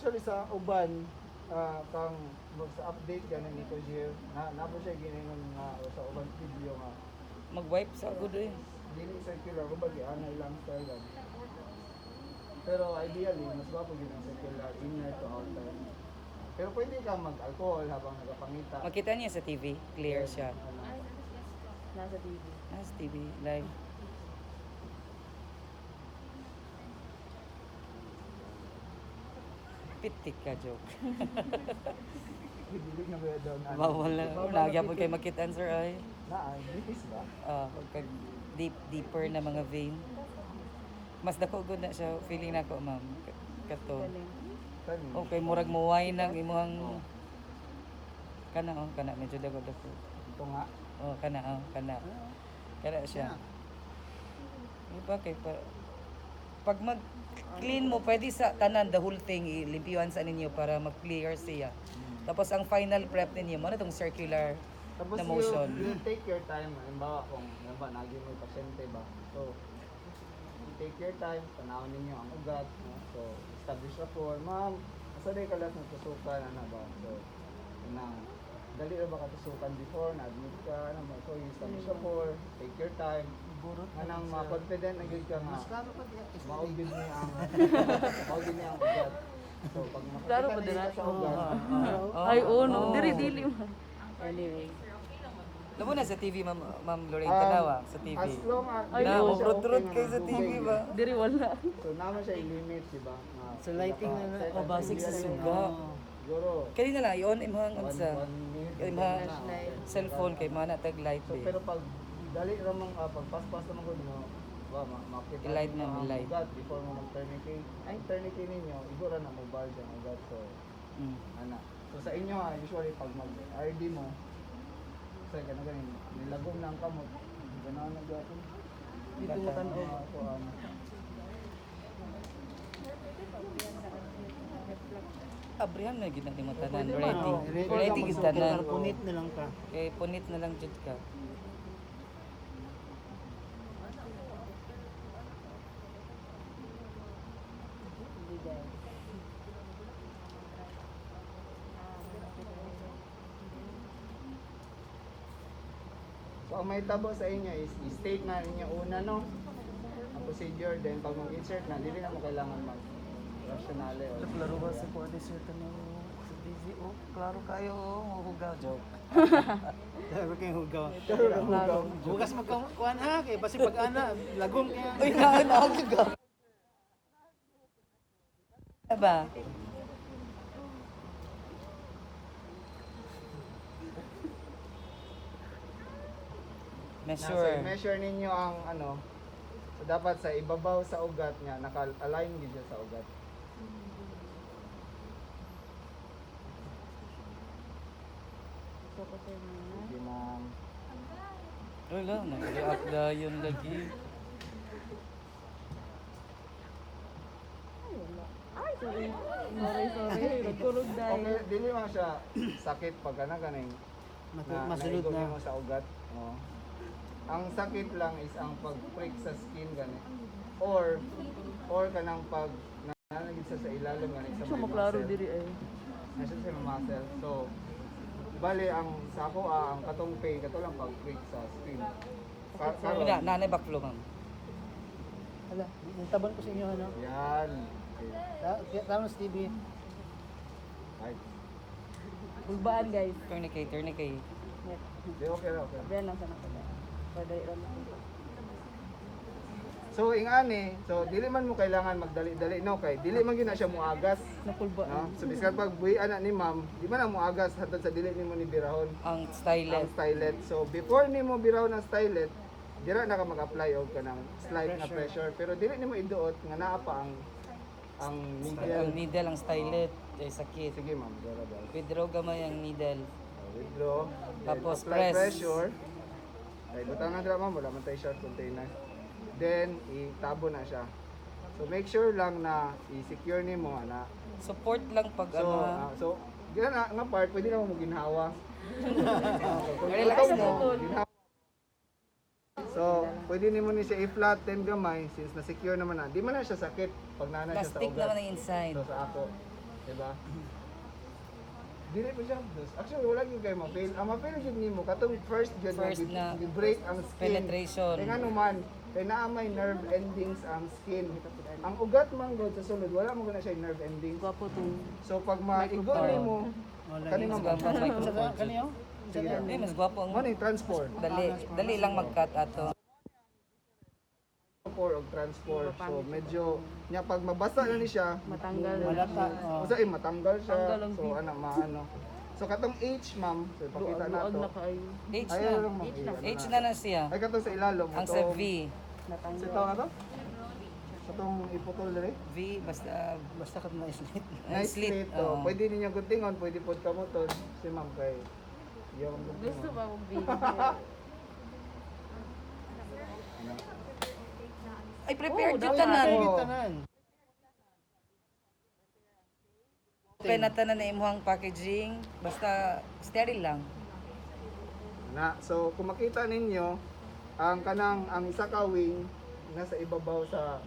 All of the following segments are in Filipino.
actually sa uban kang sa update ganin ni Kojir na po siya giningon nga o sa uban video nga Mag-wipe sa good eh. dili circular ko bagi ana ilang style gan. Pero ideally mas gwapo gyud ang circular inner to outer. Pero pwede ka mag-alcohol habang nagapangita. Makita niya sa TV, clear siya. Nasa TV. Nasa TV, live. Pitik ka, joke. Dili na ba daw na. Bawal na. Lagi po kayo makita answer ay. Na, nipis ba? Pagka deeper na mga vein. Mas dako gud na siya, feeling nako ma'am. Kato. Kani. Okay, murag muway nang imuhang kana medyo dako. Ito nga. Kana. Kana siya. Iba kay pag mag-clean mo, pwede sa tanan, the whole thing, ilimpyuan sa ninyo para mag-clear siya. Tapos ang final prep ninyo, ano itong circular Tapos na motion. you take your time. Halimbawa kung naging may pasyente ba. So, you take your time, tanawin ninyo ang ugat. No? So, establish rapport. Ma'am, asa day ka lahat ng tusukan, ano ba? So, dali na ba katusukan before, na-admit ka, ano ba? So, you establish rapport, take your time. Anang confident na gid ka nga. Maugid niya ang ugat. So, pag Klaro makakita ba dira? niya sa ugat, Ay, no. Dili mo. Anyway. Labo na sa TV, Ma'am Lorraine, tanawa sa TV. as long as Ay, Na, oo. uprot-rot kayo sa TV ba? Diri wala. So, naman siya i-limit, di ba? So, lighting na na. O, basic sa suga. Siguro, Kaya na lang, i-on imong unsa. one minute. Imong Flashlight. cellphone kay mana tag light So, eh. pero pag dali ramang pagpas-pas naman ko mo, makita I-light mo na, ang i-light. ugat before mo mag-tourniquet. Ay, tourniquet ninyo, igura na mobile dyan ugat. So, Mm. ana. So, sa inyo usually pag mag-RD mo, so, ganun, nilagom na ang kamot. Ganun na gawin. Dito mo tanaw. Abrihan na gid na mo tanan Pwede ready. man, oh. Ready gid tanan. Punit na lang ka. Kay punit na lang jud ka. Hindi guys. So, ang may tabo sa inyo is i-state na ninyo una, no? Ang procedure, then pag mag-insert na, hindi na mo kailangan mag-rationale. Or Klaro ba sa kuha sir tanong sa TV? Oh, klaro kayo, hugaw joke. Sabi kayong hugaw. Hugaw. Bukas magkakuan ha, kay basi pag ana, lagom kaya. Uy, hugaw. Ba? Measure. Measure ninyo ang ano. So dapat sa ibabaw sa ugat niya, naka-align gid siya sa ugat. So, kasi mga. Hindi ma'am. Wala, nag-react na yun lagi. Ay, sorry. Sorry. Nagkulog dahil. Okay, dili man siya sakit pag ganing Masulod naigom na. mo sa ugat. Oh. Ang sakit lang is ang pag-prick sa skin gani. Or kanang pag nananagid sa ilalim gani sa So, may maklaro muscle. diri ay. Nasa sa muscle. So bali ang sa ako ang katong pain kato lang pag-prick sa skin. Sabi na, nanay backflow ma'am. Hala, nagtaban ko sa inyo ano. Yan. Okay. Tama sa TV. Right. Bulbaan guys. Tourniquet. Net. Di, okay na, okay. Sabihan lang sa nakala. Pwede rin mo. So ingani, so dili man mo kailangan magdali-dali no kay dili man gyud na siya muagas. No? Napulbaan. So biskan pag buhi ana ni ma'am, di man na muagas hantod sa dili nimo ni birahon Ang ang stylet. stylet. So before nimo birahon ang stylet, dira na ka mag-apply og kanang slight na pressure pero dili nimo iduot nga naa pa ang Ang needle. needle, ang stylet. Ay sakit. Sige ma'am, dira dira. Withdraw gamay ang needle. Withdraw. Then Tapos apply press. pressure. Ay butang na dira ma'am, wala man tay short container. Then itabo na siya. So make sure lang na i-secure nimo ana. Support lang pag So, ano. so gina na nga part pwede na mo ginhawa. Relax mo. Ginhawa. So, pwede nimo ni siya i-flat then gamay since na secure naman na. Di man na siya sakit pag nana siya sa Plastic ugat. naman ang inside. So sa ako. Diba? Dili pa siya. Actually, wala gyud kayo ma-fail. Ang ma-fail gyud nimo katong first gyud First na break ang skin. penetration. Kaya nga naman, kaya naa may nerve endings ang skin. Ang ugat man gud sa sulod, wala mo guna siya nerve endings. Gwapo tong So pag maigo nimo, kani mo Mas gwapo microphone. Kaniyo? sige daw. Eh, mas gwapo ang Mo ni transport. dali lang mag-cut ato. Og transport. So medyo nya pag mabasa na ni siya, matanggal. Malata. usa matanggal siya. Tanggal ang So ana maano. So katong H ma'am, so ipakita Luag nato. na kaayo. H Ayaw na. lang ma'am. H na na siya. Ay katong sa ilalom. Ang sa V. Sa tao na to? Katong iputol dire. V basta Basta ka na islit. Nice slit. slit. Oo. Pwede ninyo guntingon, pwede pod kamoton. Si ma'am kay yung Gusto ba mong video? ay prepared Oo, jud dapat. tanan. Oo. Tanan. Kay na tanan na imuhang packaging basta sterile lang. na. So kung makita ninyo, ang kanang ang isa ka wing nasa ibabaw sa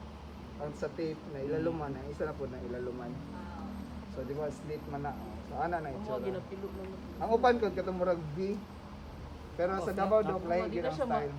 ang sa tape na ilaluman, ang isa na po na ilaluman. So di ba slit man na. So ana na Ako itsura. ginapilot lang. Ang upan ko katong murag V. Pero sa Davao Dog lahi Di gyud na ang siya style.